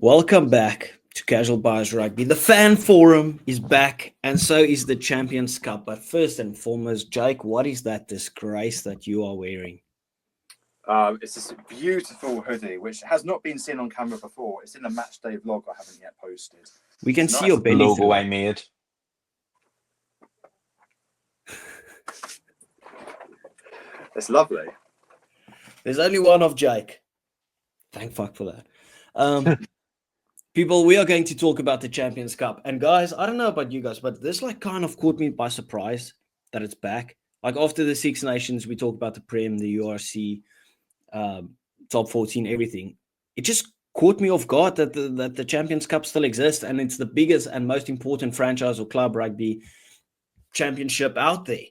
Welcome back to Casual Bias Rugby. The fan forum is back, and so is the Champions Cup. But first and foremost, Jake, what is that disgrace that you are wearing? It's this beautiful hoodie, which has not been seen on camera before. It's in the match day vlog I haven't yet posted. We can It's see nice. your belly logo through. I made. It's lovely. There's only one of Jake. Thank fuck for that. People, we are going to talk about the Champions Cup. And guys, I don't know about you guys, but this kind of caught me by surprise that it's back. Like after the Six Nations, we talk about the Prem, the URC, top 14, everything. It just caught me off guard that the Champions Cup still exists, and it's the biggest and most important franchise or club rugby championship out there.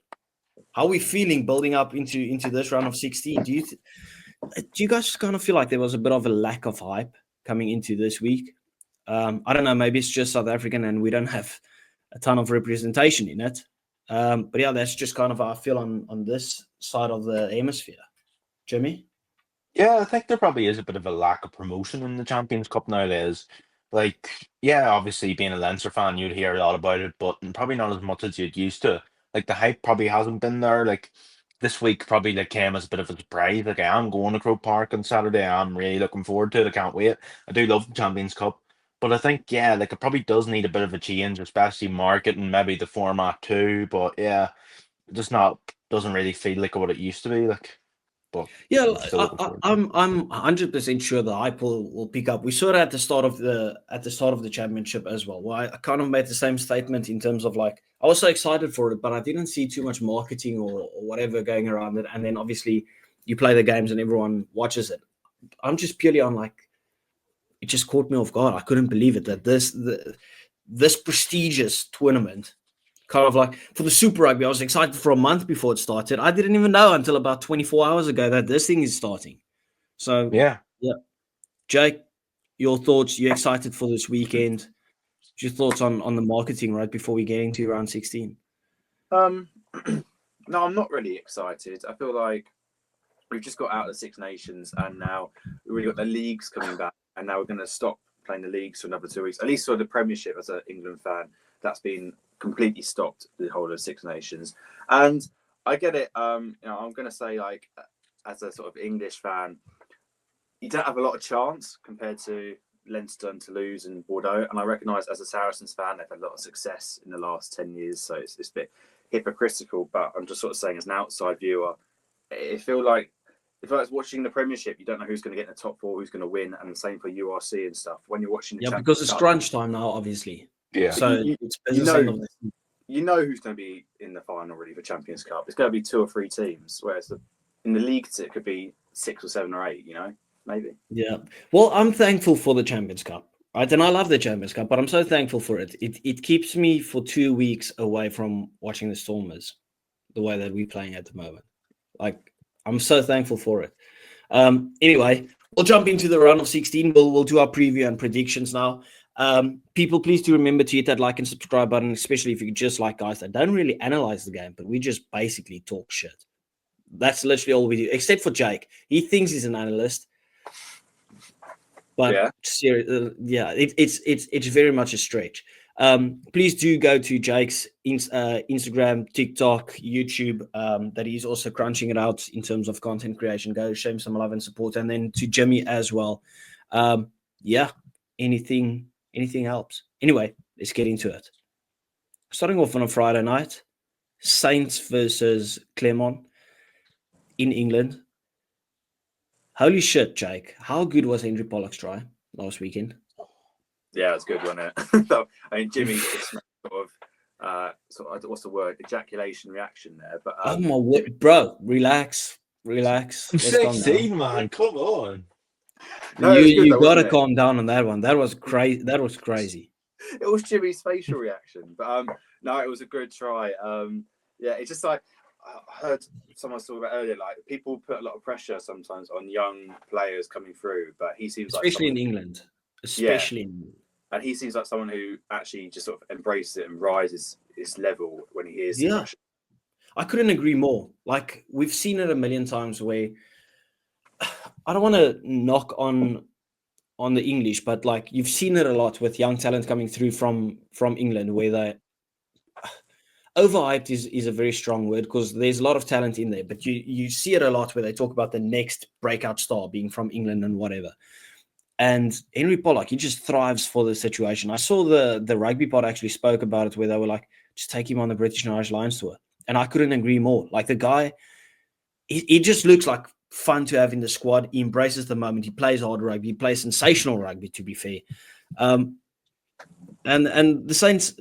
How are we feeling building up into this round of 16? Do you guys kind of feel like there was a bit of a lack of hype coming into this week? I don't know, maybe it's just South African and we don't have a ton of representation in it. But yeah, that's just kind of how I feel on this side of the hemisphere. Jimmy? Yeah, I think there probably is a bit of a lack of promotion in the Champions Cup nowadays. Like, yeah, obviously being a Leinster fan, you'd hear a lot about it, but probably not as much as you'd used to. Like the hype probably hasn't been there. Like this week probably like came as a bit of a surprise. Like I am going to Croke Park on Saturday. I'm really looking forward to it. I can't wait. I do love the Champions Cup. But I think, yeah, like it probably does need a bit of a change, especially marketing, maybe the format too. But yeah, it just doesn't really feel like what it used to be. Like, but Yeah, I'm still looking forward to it. I'm 100% sure the hype will pick up. We saw it at the start of the championship as well. Well, I kind of made the same statement in terms of like I was so excited for it, but I didn't see too much marketing or whatever going around it. And then obviously you play the games and everyone watches it. I'm just purely on like it just caught me off guard. I couldn't believe it that this prestigious tournament. Kind of like for the Super Rugby, I was excited for a month before it started. I didn't even know until about 24 hours ago that this thing is starting. So, Yeah. Jake, your thoughts? You excited for this weekend? Your thoughts on the marketing right before we get into round 16? No, I'm not really excited. I feel like we've just got out of the Six Nations and now we've really got the leagues coming back. And now we're going to stop playing the leagues for another 2 weeks. At least for the Premiership, as an England fan, that's been completely stopped the whole of Six Nations. And I get it. I'm going to say, like, as a sort of English fan, you don't have a lot of chance compared to Leinster and Toulouse and Bordeaux. And I recognise as a Saracens fan, they've had a lot of success in the last 10 years. So it's a bit hypocritical. But I'm just sort of saying as an outside viewer, it feels like if I was watching the Premiership, you don't know who's going to get in the top four, who's going to win, and the same for URC and stuff. When you're watching the Champions because it's Cup, crunch time now, obviously. Yeah. So you know who's going to be in the final really for Champions Cup. It's going to be 2 or 3 teams, whereas in the leagues it could be 6 or 7 or 8. Maybe. Yeah. Well, I'm thankful for the Champions Cup, right? And I love the Champions Cup, but I'm so thankful for it. It keeps me for 2 weeks away from watching the Stormers, the way that we're playing at the moment. Like, I'm so thankful for it. Anyway, we'll jump into the round of 16. We'll do our preview and predictions now. People, please do remember to hit that like and subscribe button, especially if you just like guys that don't really analyze the game, but we just basically talk shit. That's literally all we do, except for Jake. He thinks he's an analyst, but it's very much a stretch. Please do go to Jake's Instagram, TikTok, YouTube, that he's also crunching it out in terms of content creation. Go show him some love and support. And then to Jimmy as well. Anything helps. Anyway, let's get into it. Starting off on a Friday night, Saints versus Clermont in England. Holy shit, Jake. How good was Henry Pollock's try last weekend? Yeah, it was good, wasn't it? I mean, Jimmy just sort of what's the word? Ejaculation reaction there. But oh my word, bro, relax. Let's 16, man, come on. No, you got to calm down on that one. That was crazy. It was Jimmy's facial reaction, but no, it was a good try. Yeah, it's just like I heard someone talk about earlier. Like people put a lot of pressure sometimes on young players coming through, but he seems especially in England. And he seems like someone who actually just sort of embraces it and rises his level when he hears the pressure. I couldn't agree more. Like, we've seen it a million times where I don't want to knock on the English, but like you've seen it a lot with young talent coming through from England, where they overhyped is a very strong word because there's a lot of talent in there, but you see it a lot where they talk about the next breakout star being from England and whatever. And Henry Pollock, he just thrives for the situation. I saw the rugby pod actually spoke about it, where they were like, just take him on the British and Irish Lions tour. And I couldn't agree more. Like, the guy, he just looks like fun to have in the squad. He embraces the moment. He plays hard rugby. He plays sensational rugby, to be fair. And the Saints,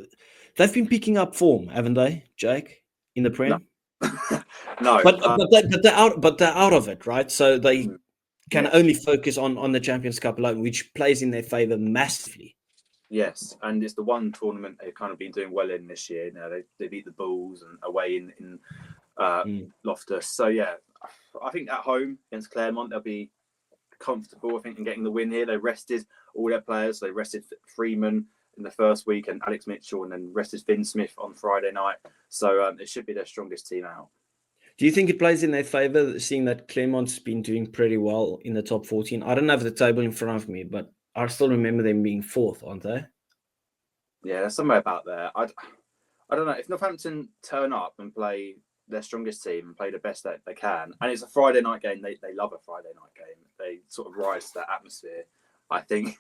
they've been picking up form, haven't they, Jake, in the Prem? No. But they're out of it, right? So they can only focus on the Champions Cup alone, which plays in their favour massively. Yes, and it's the one tournament they've kind of been doing well in this year. You know, they beat the Bulls and away in Loftus. So yeah, I think at home against Clermont they'll be comfortable. I think in getting the win here. They rested all their players. They rested Freeman in the first week and Alex Mitchell, and then rested Finn Smith on Friday night. So it should be their strongest team out. Do you think it plays in their favour, seeing that Clermont's been doing pretty well in the top 14? I don't have the table in front of me, but I still remember them being fourth, aren't they? Yeah, there's somewhere about there. I don't know. If Northampton turn up and play their strongest team and play the best that they can, and it's a Friday night game, they love a Friday night game. They sort of rise to that atmosphere. I think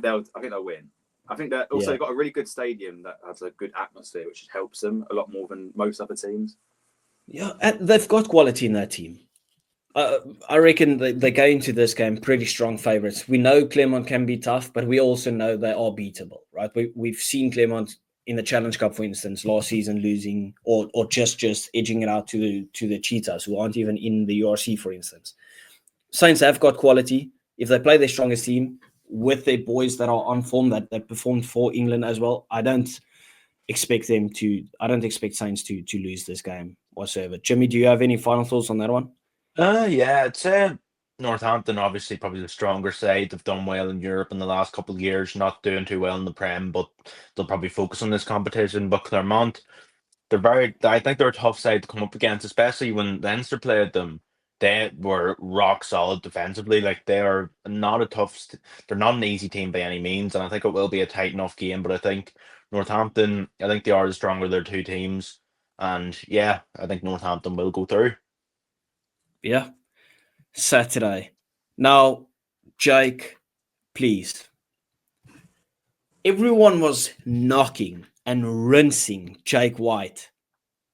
they'll win. I think that also they've got a really good stadium that has a good atmosphere, which helps them a lot more than most other teams. Yeah, and they've got quality in that team. I reckon they go into this game pretty strong favourites. We know Clermont can be tough, but we also know they are beatable, right? We've seen Clermont in the Challenge Cup, for instance, last season losing or just edging it out to the Cheetahs, who aren't even in the URC, for instance. Saints have got quality. If they play their strongest team with their boys that are on form, that performed for England as well, I don't expect Saints to lose this game whatsoever. Jimmy, do you have any final thoughts on that one? Yeah, I'd say Northampton obviously probably the stronger side. They've done well in Europe in the last couple of years, not doing too well in the Prem, but they'll probably focus on this competition. But Clermont, I think they're a tough side to come up against, especially when Leinster played them. They were rock solid defensively. Like, they're not an easy team by any means, and I think it will be a tight enough game. But I think Northampton, I think they are the stronger of their two teams, and yeah, I think Northampton will go through. Yeah, Saturday. Now, Jake, please. Everyone was knocking and rinsing Jake White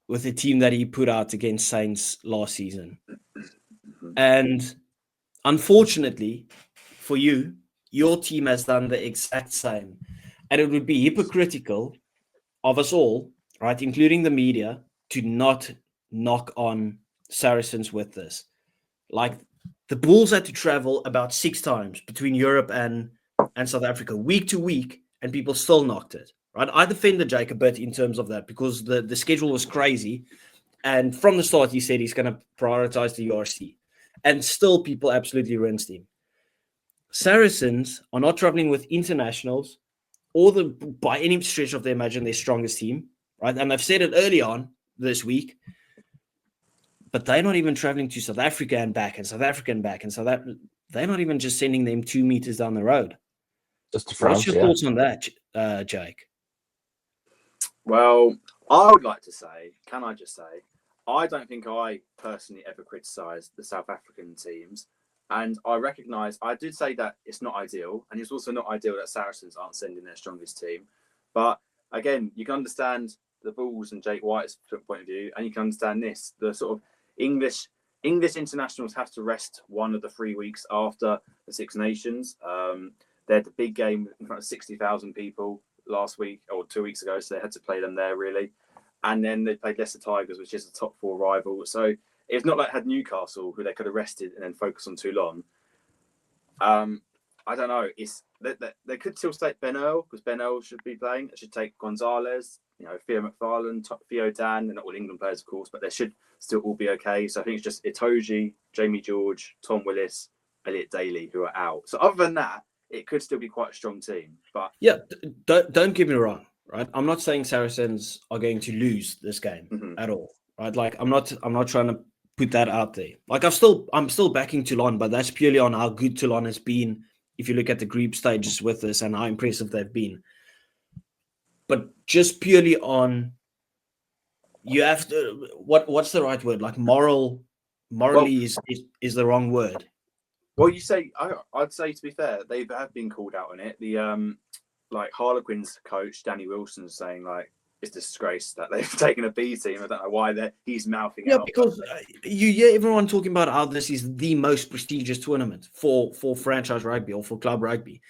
with the team that he put out against Saints last season. And unfortunately for you, your team has done the exact same. And it would be hypocritical of us all, right, including the media, to not knock on Saracens with this. Like, the Bulls had to travel about 6 times between Europe and South Africa week to week, and people still knocked it, right? I defended Jake a bit in terms of that because the schedule was crazy, and from the start he said he's going to prioritize the URC, and still people absolutely rinsed him. Saracens are not traveling with internationals or by any stretch of the imagination their strongest team, right? And I've said it early on this week, but they're not even traveling to South Africa and back and South Africa and back. And so that they're not even just sending them 2 meters down the road. Just to France, What's your thoughts on that, Jake? Well, I would like to say, can I just say, I don't think I personally ever criticised the South African teams. And I recognise, I did say that it's not ideal. And it's also not ideal that Saracens aren't sending their strongest team. But again, you can understand the Bulls and Jake White's point of view. And you can understand this, the sort of English internationals have to rest one of the 3 weeks after the Six Nations. They had the big game in front of 60,000 people last week or 2 weeks ago, so they had to play them there, really. And then they played Leicester Tigers, which is a top 4 rival. So it's not like they had Newcastle, who they could have rested and then focused on Toulon. I don't know. They could still take Ben Earl, because Ben Earl should be playing. They should take Gonzalez, Theo McFarlane, Theo Dan. They're not all England players, of course, but they should still all be okay. So I think it's just Itoje, Jamie George, Tom Willis, Elliot Daly, who are out. So other than that, it could still be quite a strong team. But yeah, don't get me wrong, right? I'm not saying Saracens are going to lose this game at all. right? Like I'm not trying to put that out there. Like I'm still backing Toulon, but that's purely on how good Toulon has been. If you look at the group stages with us and how impressive they've been, but just purely on, you have to what's the right word? Like morally is the wrong word. Well, you say I'd say, to be fair, they have been called out on it. The like Harlequins coach Danny Wilson's saying like it's a disgrace that they've taken a B team. I don't know why he's mouthing out. Because you hear everyone talking about how this is the most prestigious tournament for franchise rugby or for club rugby.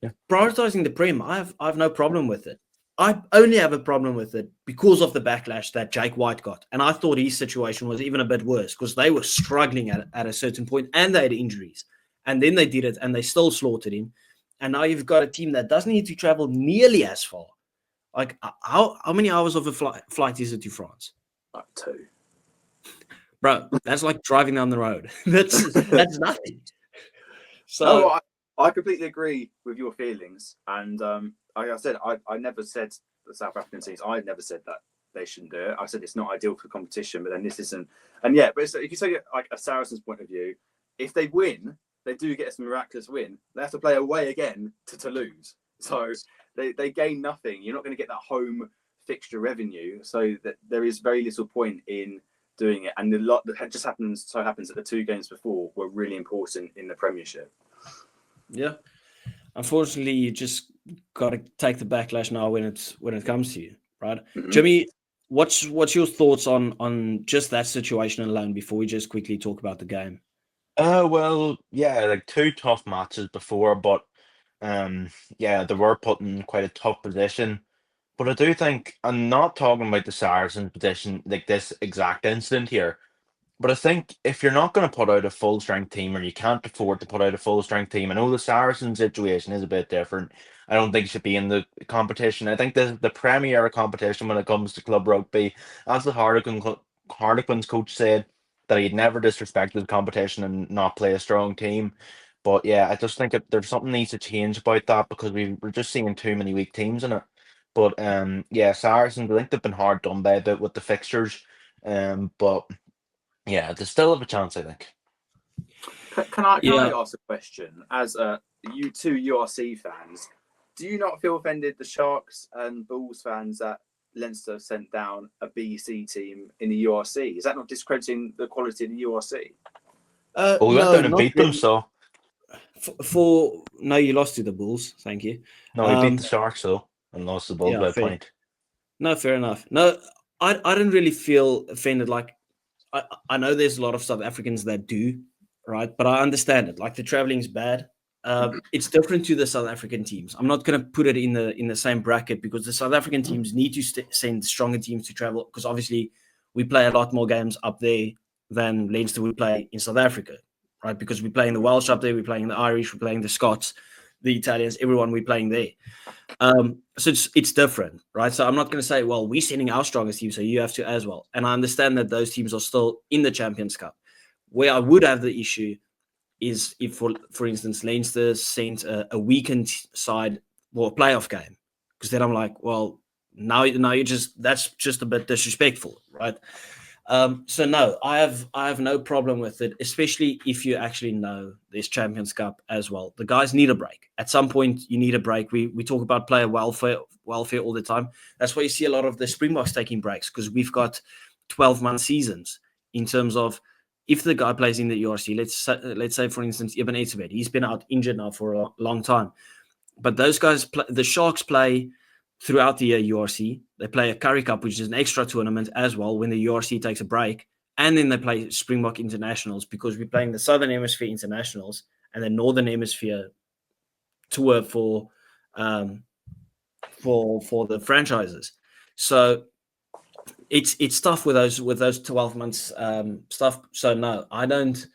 Yeah. Prioritizing the Prem, I have no problem with it. I only have a problem with it because of the backlash that Jake White got. And I thought his situation was even a bit worse because they were struggling at a certain point and they had injuries. And then they did it and they still slaughtered him. And now you've got a team that doesn't need to travel nearly as far. Like, how many hours of a flight is it to France? Like 2. Bro, that's like driving down the road. That's nothing. So no, I completely agree with your feelings. And like I said, I never said the South African teams, I never said that they shouldn't do it. I said it's not ideal for competition, but then this isn't. And yeah, but if you take it like a Saracens point of view, if they win, they do get a miraculous win. They have to play away again to lose. So they gain nothing. You're not going to get that home fixture revenue. So that there is very little point in doing it. And the lot that just happens that the 2 games before were really important in the Premiership. Yeah. Unfortunately, you just got to take the backlash now when it comes to you, right? Mm-hmm. Jimmy, what's your thoughts on just that situation alone before we just quickly talk about the game? Well, yeah, like 2 tough matches before, but yeah, they were put in quite a tough position. But I do think, I'm not talking about the Saracens position, like this exact incident here, but I think if you're not going to put out a full-strength team, or you can't afford to put out a full-strength team, I know the Saracens situation is a bit different. I don't think it should be in the competition. I think the premier competition when it comes to club rugby, as the Harlequins coach said, that he'd never disrespect the competition and not play a strong team. But yeah, I just think there's something needs to change about that because we're just seeing too many weak teams in it. But yeah, Saracens, I think they've been hard done by a bit with the fixtures. But yeah, they still have a chance, I think. Can I ask a question? As you two URC fans, do you not feel offended, the Sharks and Bulls fans, that Leinster sent down a BC team in the URC? Is that not discrediting the quality of the URC? Well, we went down and beat them, so. No, you lost to the Bulls. Thank you. No, we beat the Sharks, though, and lost the Bulls by a point. No, fair enough. No, I didn't really feel offended. Like, I know there's a lot of South Africans that do, right? But I understand it. Like, the traveling's bad. It's different to the South African teams. I'm not going to put it in the same bracket because the South African teams need to send stronger teams to travel because obviously we play a lot more games up there than Leinster we play in South Africa, right? Because we're playing the Welsh up there, we're playing the Irish, we're playing the Scots, the Italians, everyone we're playing there. So it's different, right? So I'm not going to say, well, we're sending our strongest team, so you have to as well. And I understand that those teams are still in the Champions Cup. Where I would have the issue is if, for instance, Leinster sent a weakened side or a playoff game, because then I'm like, well, now that's just a bit disrespectful, right? So no, I have no problem with it, especially if you actually know there's Champions Cup as well. The guys need a break. At some point, you need a break. We talk about player welfare all the time. That's why you see a lot of the Springboks taking breaks, because we've got 12-month seasons in terms of if the guy plays in the URC, let's say, for instance, Ibn Etzebeth, he's been out injured now for a long time. But those guys, the Sharks play throughout the year URC. They play a Currie Cup, which is an extra tournament as well, when the URC takes a break. And then they play Springbok Internationals, because we're playing the Southern Hemisphere Internationals and the Northern Hemisphere tour for the franchises. So it's tough with those 12 months stuff. So no, I don't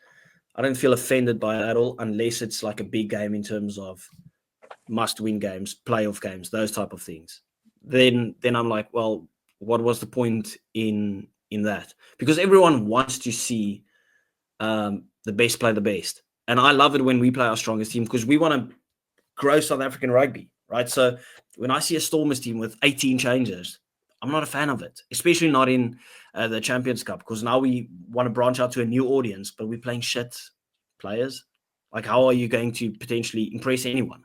feel offended by it at all, unless it's like a big game in terms of must-win games, playoff games, those type of things. Then I'm like, well, what was the point in that? Because everyone wants to see the best play the best, and I love it when we play our strongest team because we want to grow South African rugby, right? So when I see a Stormers team with 18 changes, I'm not a fan of it, especially not in the Champions Cup, because now we want to branch out to a new audience, but we're playing shit players. Like, how are you going to potentially impress anyone?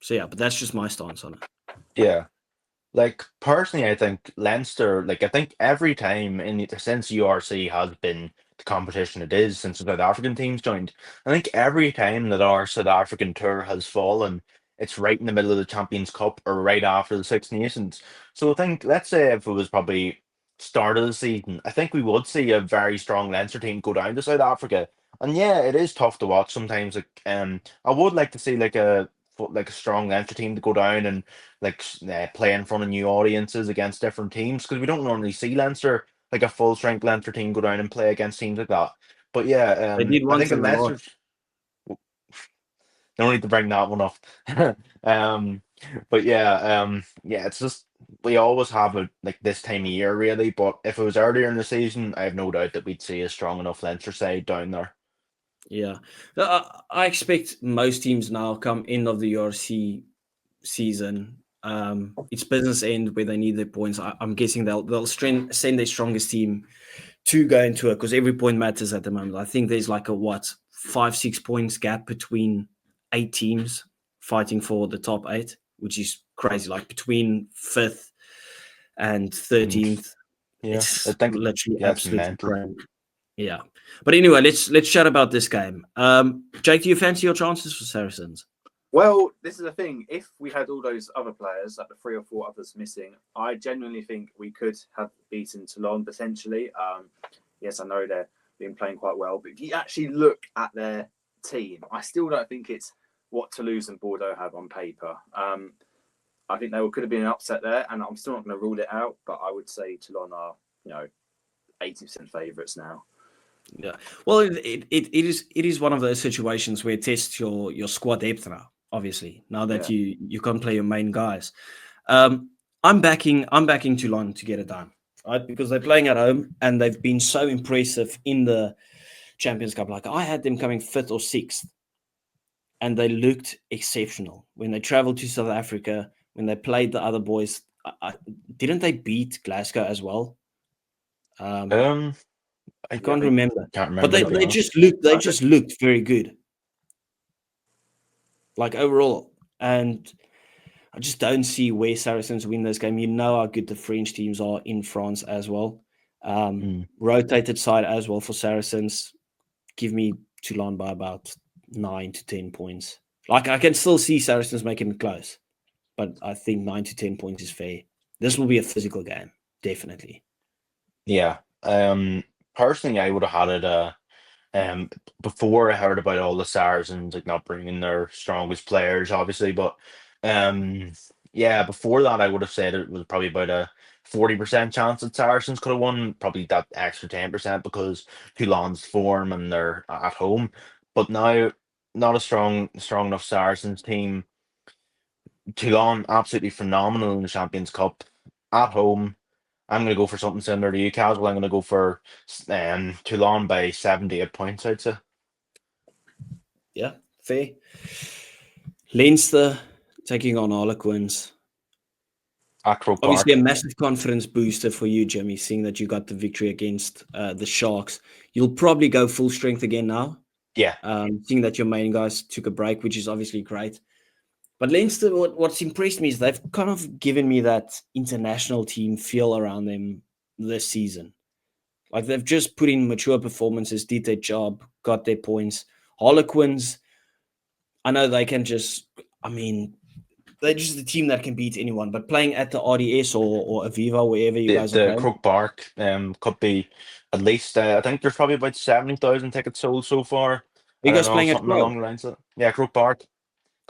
So yeah, but that's just my stance on it. Yeah. Like personally, I think Leinster, like I think every time since URC has been the competition it is since the South African teams joined, I think every time that our South African tour has fallen, it's right in the middle of the Champions Cup or right after the Six Nations. So I think let's say if it was probably start of the season, I think we would see a very strong Leinster team go down to South Africa. And yeah, it is tough to watch sometimes. Like I would like to see like a strong Leinster team to go down and play in front of new audiences against different teams because we don't normally see Leinster like a full strength Leinster team go down and play against teams like that. But yeah, They did I once think in the unless life. there's no need to bring that one up. um, but yeah, it's just we always have it like this time of year really. But if it was earlier in the season, I have no doubt that we'd see a strong enough Leinster side down there. Yeah, I expect most teams now come end of the URC season. It's business end where they need their points. I'm guessing they'll send their strongest team to go into it because every point matters at the moment. I think there's like a 5-6 points gap between 8 teams fighting for the top 8, which is crazy. Like between 5th and 13th, Yeah, it's I think literally yeah, it's absolutely mental. crazy. Yeah, but anyway, let's chat about this game. Jake, do you fancy your chances for Saracens? Well, this is the thing. If we had all those other players, like the 3 or 4 others missing, I genuinely think we could have beaten Toulon potentially. Yes, I know they've been playing quite well, but if you actually look at their team, I still don't think it's what Toulouse and Bordeaux have on paper. I think there could have been an upset there, and I'm still not going to rule it out, but I would say Toulon are, 80% favourites now. Yeah, well, it is one of those situations where it tests your squad depth now. Obviously, now that you can't play your main guys, I'm backing Toulon to get it done, right? Because they're playing at home and they've been so impressive in the Champions Cup. Like I had them coming 5th or 6th, and they looked exceptional when they traveled to South Africa. When they played the other boys, didn't they beat Glasgow as well? I can't remember. Can't But remember. they just looked very good. Like overall. And I just don't see where Saracens win this game. You know how good the French teams are in France as well. Rotated side as well for Saracens. Give me Toulon by about 9 to 10 points. Like I can still see Saracens making it close, but I think 9 to 10 points is fair. This will be a physical game, definitely. Yeah. Personally, I would have had it before I heard about all the Saracens like not bringing their strongest players, obviously, but yeah, before that, I would have said it was probably about a 40% chance that Saracens could have won, probably that extra 10% because Toulon's form and they're at home. But now, not a strong enough Saracens team. Toulon absolutely phenomenal in the Champions Cup at home. I'm going to go for something similar to you, Casual. I'm going to go for Toulon by 78 points, I'd say. Yeah, fair. Leinster taking on Harlequins. Obviously, a massive confidence booster for you, Jimmy, seeing that you got the victory against the Sharks. You'll probably go full strength again now. Yeah. Seeing that your main guys took a break, which is obviously great. But Leinster, what's impressed me is they've kind of given me that international team feel around them this season. Like they've just put in mature performances, did their job, got their points. Harlequins, I know they can they're just the team that can beat anyone, but playing at the RDS or Aviva, wherever you guys are playing. Croke Park could be at least, I think there's probably about 70,000 tickets sold so far. Are you guys playing at Croke? Along the lines of, yeah, Croke Park.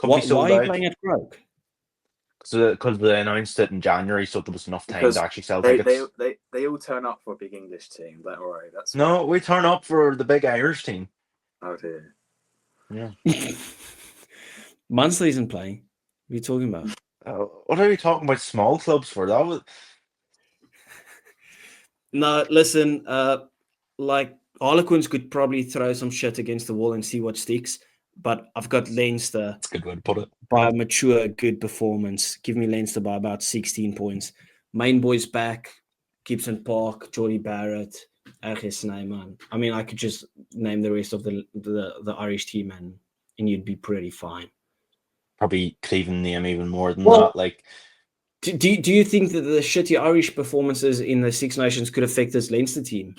Why are you playing at Croke? Because they announced it in January, so there was enough time to actually sell tickets. They all turn up for a big English team. Don't worry. No, we turn up for the big Irish team. Oh dear. Yeah. Munster isn't playing. What are you talking about? What are you talking about small clubs for? That was... No, listen, like Harlequins could probably throw some shit against the wall and see what sticks, but I've got Leinster. That's a good way to put it. By a mature, good performance. Give me Leinster by about 16 points. Main boys back. Gibson Park, Geordie Barrett, Ergis Snyman. I mean, I could just name the rest of the Irish team and you'd be pretty fine. Probably could even name even more than Well, that. Like, do you think that the shitty Irish performances in the Six Nations could affect this Leinster team?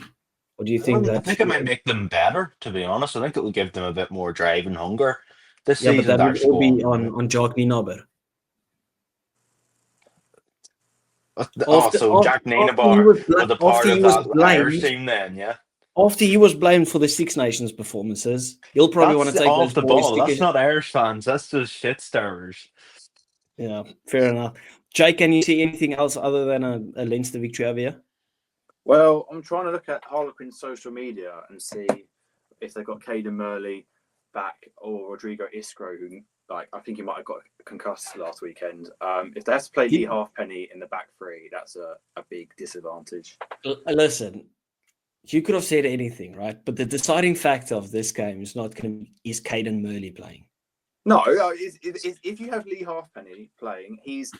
Or do you think I that... think it might make them better, to be honest. I think it will give them a bit more drive and hunger this Yeah, but season that to would actually all go be on. on Jock Nienaber. So Jack Nienaber was a part of that Irish blamed, team then, yeah? after he was blamed for the Six Nations performances, he'll probably want That's to take off those the boys ball. to That's not Irish fans. That's just shit stirrers. Yeah, fair enough. Jake, can you see anything else other than a Leinster victory over here? Well, I'm trying to look at Harlequins' social media and see if they've got Caden Murley back or Rodrigo Iskro, who, like, I think he might have got concussed last weekend. If they have to play Lee Halfpenny in the back three, that's a big disadvantage. Listen, you could have said anything, right? But the deciding factor of this game is Caden Murley playing. No, if you have Lee Halfpenny playing, he's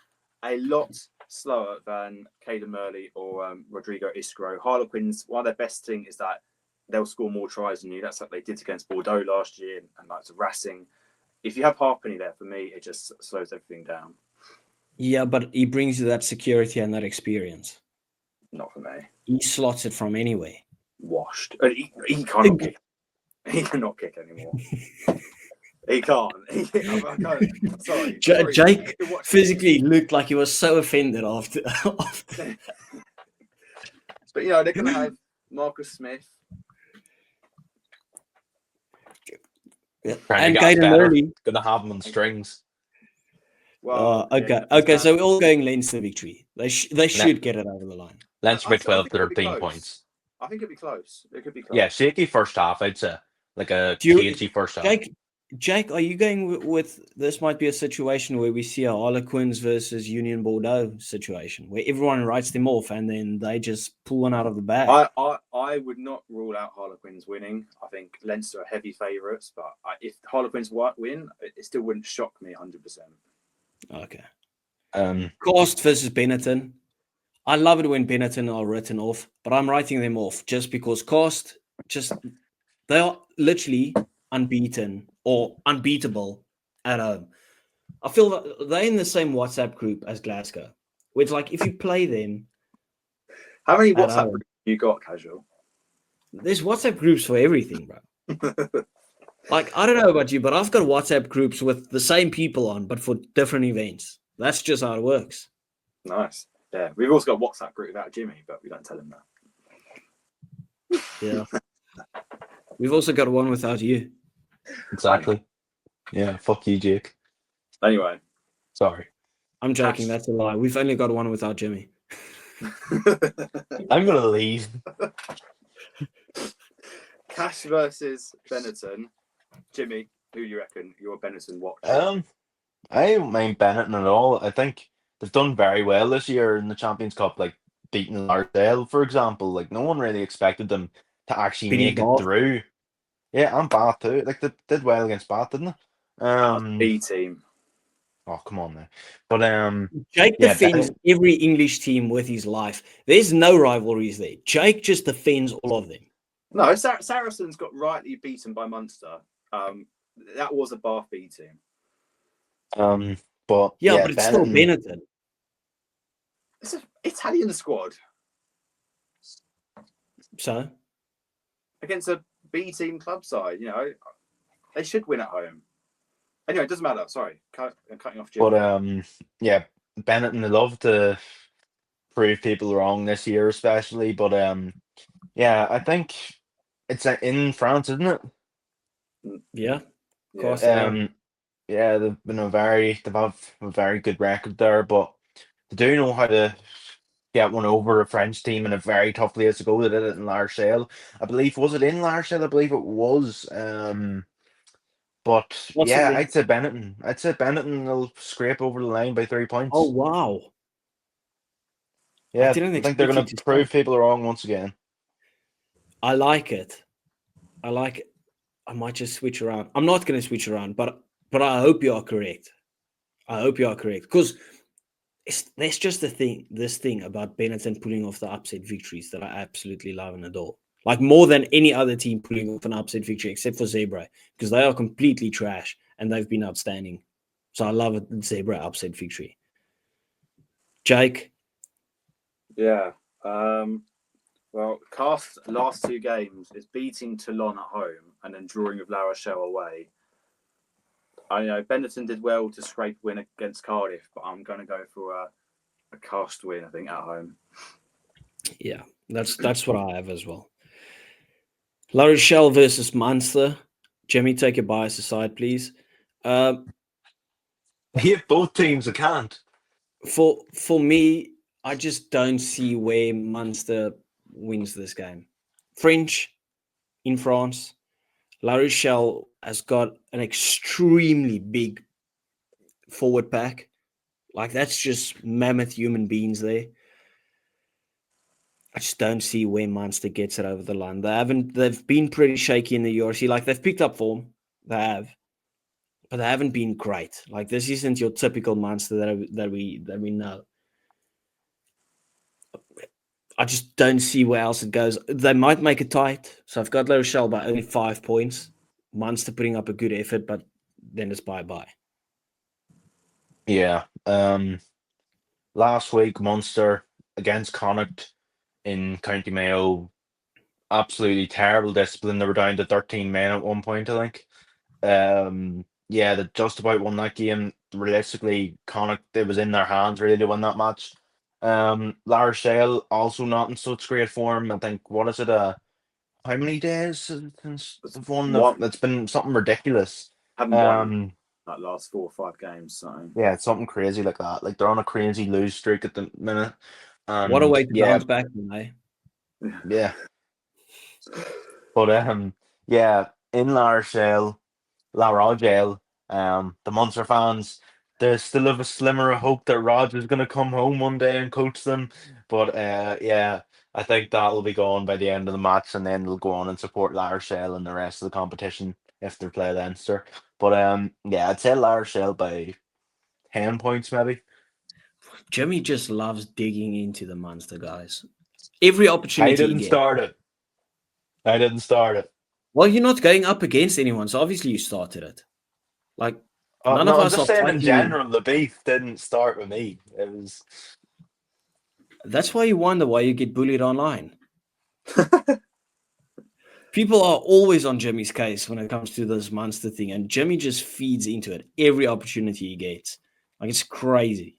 a lot slower than Caden Murley or Rodrigo Iskro. Harlequins, one of their best thing is that they'll score more tries than you. That's like they did against Bordeaux last year and like to Racing. If you have Halfpenny there, for me, it just slows everything down. Yeah, but he brings you that security and that experience. Not for me. He slots it from anywhere. Washed. He cannot kick. He cannot kick anymore. He can't. Sorry. Jake physically looked like he was so offended after. But, you know, they're going to have Marcus Smith. Yeah. And Caden Murley. Going to have them on strings. Well, okay. So we're all going Leinster victory. They should get it over the line. Leinster by 12, 13 points. I think it'd be close. It could be close. Yeah, shaky first half, I'd say. Like a cagey first half. Jake, are you going with this? Might be a situation where we see a Harlequins versus Union Bordeaux situation where everyone writes them off and then they just pull one out of the bag. I would not rule out Harlequins winning. I think Leinster are heavy favourites, but if Harlequins win, it still wouldn't shock me 100%. Okay. Castres versus Benetton. I love it when Benetton are written off, but I'm writing them off just because Castres they are literally unbeaten or unbeatable at home. I feel that they're in the same WhatsApp group as Glasgow, which, like, if you play them, how many WhatsApp groups you got, Casual? There's WhatsApp groups for everything, bro. Like, I don't know about you, but I've got WhatsApp groups with the same people on, but for different events. That's just how it works. Nice. Yeah, we've also got a WhatsApp group without Jimmy, but we don't tell him that. Yeah. We've also got one without you. Exactly. Yeah, fuck you, Jake. Anyway. Sorry. I'm joking, that's a lie. We've only got one without Jimmy. I'm going to leave. Cash versus Benetton. Jimmy, who do you reckon your Benetton watch? I don't mind Benetton at all. I think they've done very well this year in the Champions Cup, like beating Rochelle, for example. Like, no one really expected them to actually make it through. Yeah, and Bath too. Like, they did well against Bath, didn't they? B team. Oh, come on now. But Jake defends every English team with his life. There's no rivalries there. Jake just defends all of them. No, Saracens got rightly beaten by Munster. That was a Bath B team. But but it's still Benetton. It's an Italian squad. So against a B team club side, you know, they should win at home. Anyway, it doesn't matter. Sorry, I'm cutting off Jim. But Benetton, they love to prove people wrong this year, especially. But I think it's in France, isn't it? Yeah. They've have a very good record there, but they do know how to get one over a French team in a very tough place to go. They did it in La Rochelle. I believe, was it in La Rochelle? I believe it was. But I'd say Benetton. I'd say Benetton will scrape over the line by 3 points. Oh, wow. Yeah, I think they're going to prove people wrong once again. I like it. I might just switch around. I'm not going to switch around, but I hope you are correct. Because there's just this thing about Benetton pulling off the upset victories that I absolutely love and adore. Like more than any other team pulling off an upset victory, except for Zebra, because they are completely trash and they've been outstanding. So I love a Zebra upset victory. Jake? Yeah. Well, Castres' last 2 games is beating Toulon at home and then drawing with La Rochelle away. I know Benetton did well to scrape win against Cardiff, but I'm going to go for a Castres win, I think, at home. Yeah, that's what I have as well. La Rochelle versus Munster. Jimmy, take your bias aside, please. Hit both teams, I can't. For me, I just don't see where Munster wins this game. French in France. La Rochelle has got an extremely big forward pack. Like, that's just mammoth human beings there. I just don't see where Munster gets it over the line. They've been pretty shaky in the URC. Like, they've picked up form. They have. But they haven't been great. Like, this isn't your typical Munster that we know. I just don't see where else it goes. They might make it tight. So I've got La Rochelle by only 5 points. Munster putting up a good effort, but then it's bye-bye. Yeah. Last week, Munster against Connacht in County Mayo, absolutely terrible discipline. They were down to 13 men at one point, I think. Yeah, they just about won that game. Realistically, Connacht, it was in their hands really to win that match. La Rochelle also not in such great form. I think, what is it? How many days since they've won? It's been something ridiculous. Haven't won like last 4 or 5 games. So yeah, it's something crazy like that. Like they're on a crazy lose streak at the minute. What a way to bounce back, eh? Yeah. But yeah, in La Rochelle, the Munster fans, they still have a slimmer of hope that Rog is going to come home one day and coach them. But yeah, I think that'll be gone by the end of the match, and then they'll go on and support La Rochelle and the rest of the competition if they play Leinster. But yeah, I'd say La Rochelle by 10 points maybe. Jimmy just loves digging into the Munster guys. Every opportunity. I didn't start it. Well, you're not going up against anyone, so obviously you started it. Like, none of us I'm just saying in fighting. general, the beef didn't start with me. It was. That's why you wonder why you get bullied online. People are always on Jimmy's case when it comes to this Munster thing, and Jimmy just feeds into it every opportunity he gets. Like, it's crazy.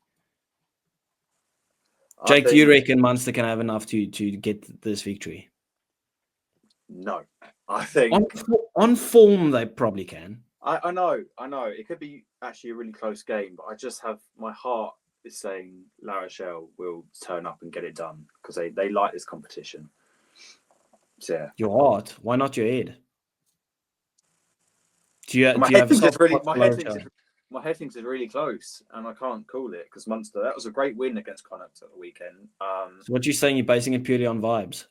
Jake, do you reckon Munster can have enough to get this victory? No, I think on form they probably can. I know. It could be actually a really close game, but I just have my heart is saying La Rochelle will turn up and get it done because they like this competition. So, yeah. Your heart? Why not your head? My head thinks it's really close, and I can't call it because Munster. That was a great win against Connacht at the weekend. So what you're saying? You're basing it purely on vibes?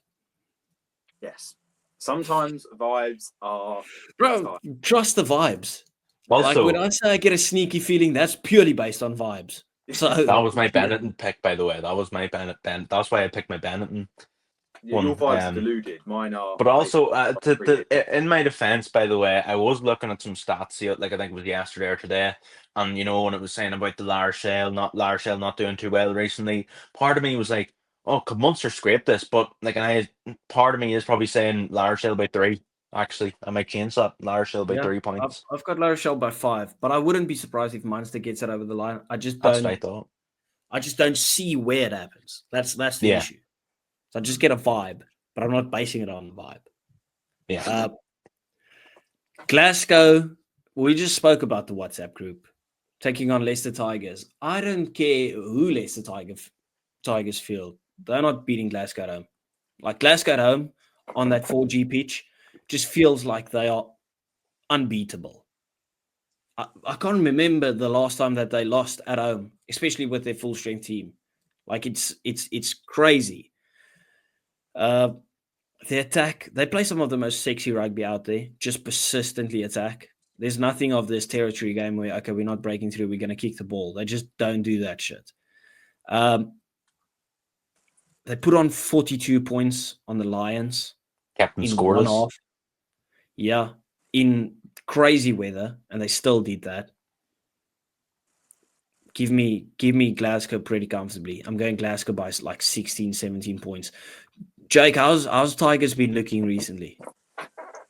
Yes. Sometimes vibes are. Bro, trust the vibes. Also, like when I say I get a sneaky feeling, that's purely based on vibes. So that was my Benetton pick, by the way. That was my Benetton. That's why I picked my Benetton. Your vibes are deluded. Mine are. But also, in my defense, by the way, I was looking at some stats here, like I think it was yesterday or today, and when it was saying about the La Rochelle not doing too well recently, part of me was like, oh, could Munster scrape this? But like, part of me is probably saying La Rochelle by 3. Actually, I might change that. La Rochelle by 3 points. I've got La Rochelle by 5, but I wouldn't be surprised if Munster gets it over the line. That's what I thought. I just don't see where it happens. That's the issue. So I just get a vibe, but I'm not basing it on the vibe. Yeah. Glasgow, we just spoke about the WhatsApp group taking on Leicester Tigers. I don't care who Leicester Tigers field. They're not beating Glasgow at home. Like Glasgow at home on that 4G pitch just feels like they are unbeatable. I can't remember the last time that they lost at home, especially with their full strength team. Like it's crazy. The attack, they play some of the most sexy rugby out there, just persistently attack. There's nothing of this territory game where, okay, we're not breaking through, we're going to kick the ball. They just don't do that shit. They put on 42 points on the Lions Kept them in one scoreless. half. Yeah, in crazy weather, and they still did that. Give me Glasgow pretty comfortably. I'm going Glasgow by like 16, 17 points. Jake, how's Tigers been looking recently?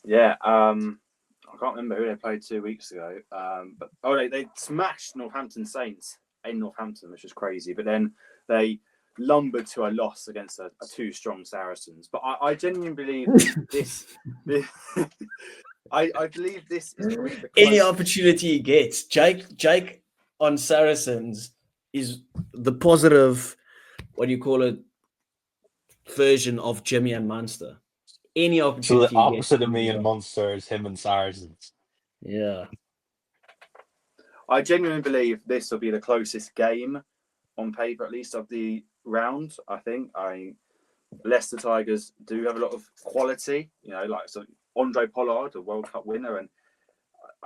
Yeah, I can't remember who they played 2 weeks ago. But they smashed Northampton Saints in Northampton, which was crazy. But then they lumbered to a loss against a too strong Saracens. But I genuinely believe this I believe this is probably the Any opportunity he gets. Jake on Saracens is the positive, what do you call it, version of Jimmy and Munster. Any So opportunity the he gets. opposite of me and Munster is him and Saracens. Yeah. I genuinely believe this will be the closest game on paper, at least, of the round. I think Leicester Tigers do have a lot of quality, like so Andre Pollard, a World Cup winner, and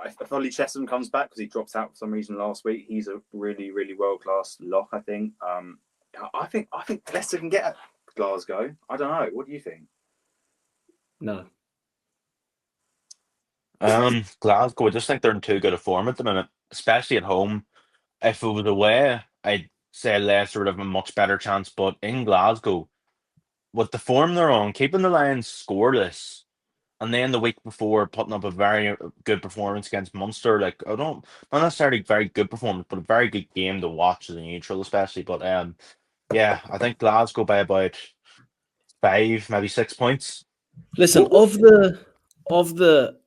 if Ollie Chesham comes back because he dropped out for some reason last week, he's a really, really world class lock. I think. I think Leicester can get at Glasgow. I don't know. What do you think? No. Glasgow, I just think they're in too good a form at the minute, especially at home. If it was away, I'd say Leicester would have a much better chance. But in Glasgow, with the form they're on, keeping the Lions scoreless, and then the week before putting up a very good performance against Munster, like not necessarily very good performance, but a very good game to watch as a neutral, especially. But yeah, I think Glasgow by about 5, maybe 6 points. Listen, of the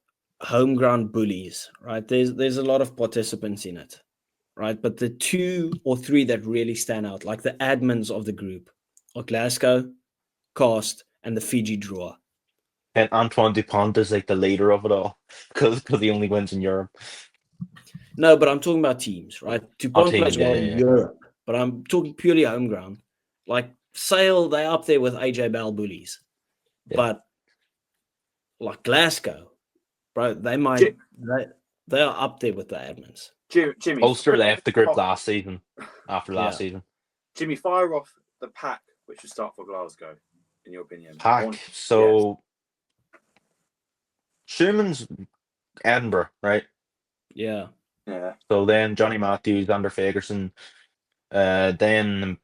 home ground bullies, right? There's a lot of participants in it, right? But the 2 or 3 that really stand out, like the admins of the group, are Glasgow, Castres, and the Fiji drawer. And Antoine Dupont is like the leader of it all because he only wins in Europe. No, but I'm talking about teams, right? Dupont teams, plays well yeah. in Europe, but I'm talking purely home ground. Like Sale, they're up there with AJ Bell bullies, but like Glasgow, bro, they are up there with the admins. Jimmy, Ulster left the group last season. After last season, Jimmy, fire off the pack which would start for Glasgow, in your opinion. Pack. So Schumann's Edinburgh, right? Yeah. So then Johnny Matthews, Ander Fagerson, then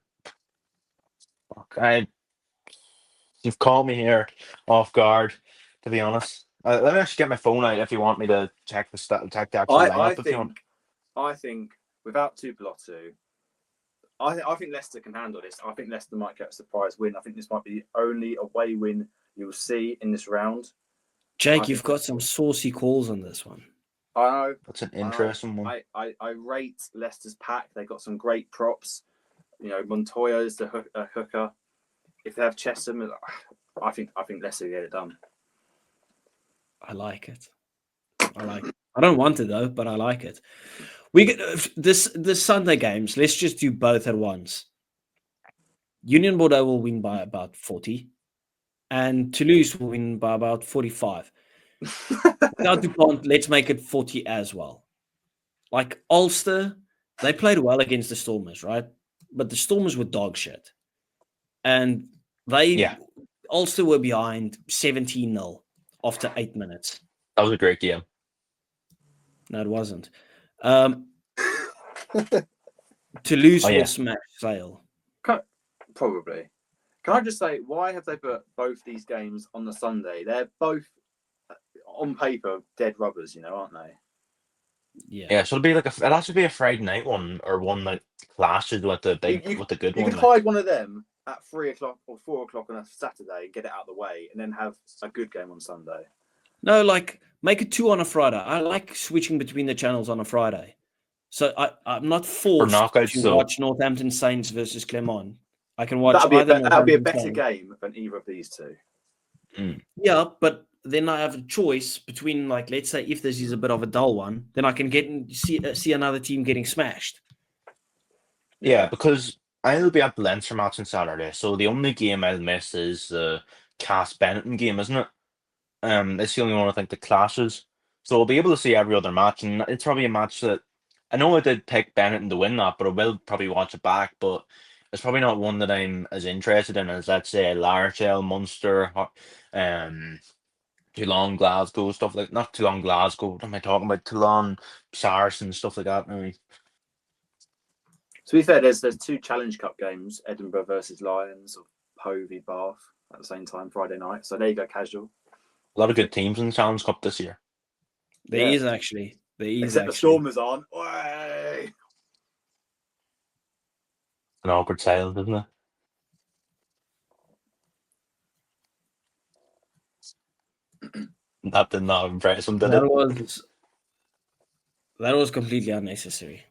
you've called me here off guard, to be honest. Let me actually get my phone out if you want me to check the actual lineup. If you want. I think without Tupelotu, I think Leicester can handle this. I think Leicester might get a surprise win. I think this might be the only away win you'll see in this round. Jake, you've got some saucy calls on this one. I know. That's an interesting one. I rate Leicester's pack. They've got some great props. Montoya is the hooker. If they have Chesham, I think Leicester get it done. I like it. I don't want it though, but I like it. We get this Sunday games. Let's just do both at once. Union Bordeaux will win by about 40, and Toulouse will win by about 45. Without Dupont, let's make it 40 as well. Like Ulster, they played well against the Stormers, right? But the Stormers were dog shit, and Ulster were behind 17-0 after 8 minutes. That was a great game. No, it wasn't. Toulouse will smash Sale. Probably. Can I just say, why have they put both these games on the Sunday? They're both, on paper, dead rubbers, aren't they? Yeah. So it has to be a Friday night one, or one that clashes with the good one. You can hide one of them at 3 o'clock or 4 o'clock on a Saturday, get it out of the way, and then have a good game on Sunday. No, like make it 2 on a Friday. I like switching between the channels on a Friday. So I'm not forced to watch Northampton Saints versus Clermont. I can watch either. That'll be a better game than either of these two. Yeah, but then I have a choice between, like, let's say if this is a bit of a dull one, then I can get and see another team getting smashed. Yeah, because I'll be at the Leinster match on Saturday, so the only game I'll miss is the Castres Benetton game, isn't it? It's the only one I think that clashes. So I'll be able to see every other match, and it's probably a match that I know I did pick Benetton to win that, but I will probably watch it back. But it's probably not one that I'm as interested in as, let's say, Rochelle, Munster, Toulon, Glasgow, stuff like, not Toulon, Glasgow. What am I talking about? Toulon, Saracens, stuff like that. Maybe. To be fair, there's 2 Challenge Cup games: Edinburgh versus Lions, or Hove v Bath at the same time Friday night. So there you go, casual. A lot of good teams in the Challenge Cup this year. There is actually. Except the Stormers aren't. Way. An awkward silence, isn't it? That did not impress him, did it? That was completely unnecessary.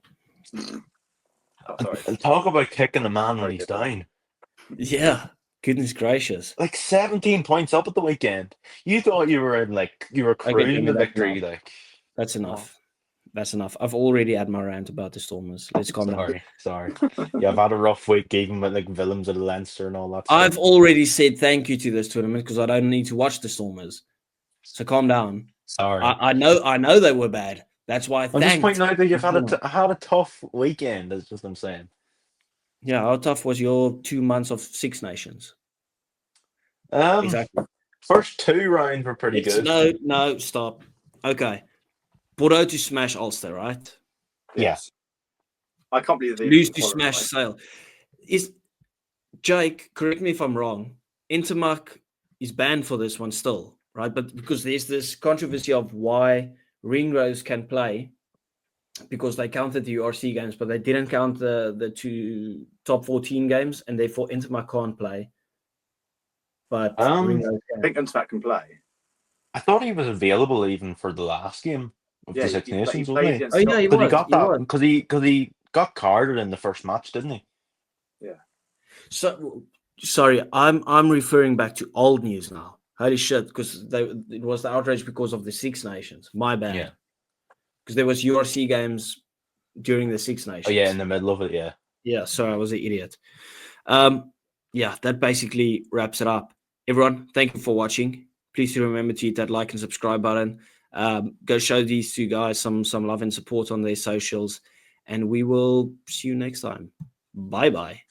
Oh, sorry. And talk about kicking a man when he's down. Yeah, goodness gracious. Like 17 points up at the weekend. You thought you were cruising to victory. Like, that's enough. That's enough. I've already had my rant about the Stormers. Let's calm down. Sorry. Yeah, I've had a rough week, even with like Willems of the Leinster and all that stuff. I've already said thank you to this tournament because I don't need to watch the Stormers. So calm down. Sorry. I know they were bad. That's why I'm just pointing out that you've had a tough weekend. That's just what I'm saying. Yeah, how tough was your 2 months of Six Nations? Exactly. First 2 rounds were pretty good. No, stop. Okay. Bordeaux to smash Ulster, right? Yes. I can't believe they lose to smash Sale. Jake, correct me if I'm wrong. Intermark is banned for this one still, right? But because there's this controversy of why Ringrose can play, because they counted the URC games, but they didn't count the 2 top 14 games, and therefore Intermark can't play. But Ringrose can. I think Intermark can play. I thought he was available even for the last game of the Six Nations, wasn't he? Oh yeah, he was. He got that because he got carded in the first match, didn't he? Yeah. So sorry, I'm referring back to old news now. Holy shit, because it was the outrage because of the Six Nations. My bad. Yeah. Because there was URC games during the Six Nations. Oh yeah, in the middle of it, yeah. Yeah, sorry, I was an idiot. Yeah, that basically wraps it up. Everyone, thank you for watching. Please do remember to hit that like and subscribe button. Go show these 2 guys some love and support on their socials. And we will see you next time. Bye-bye.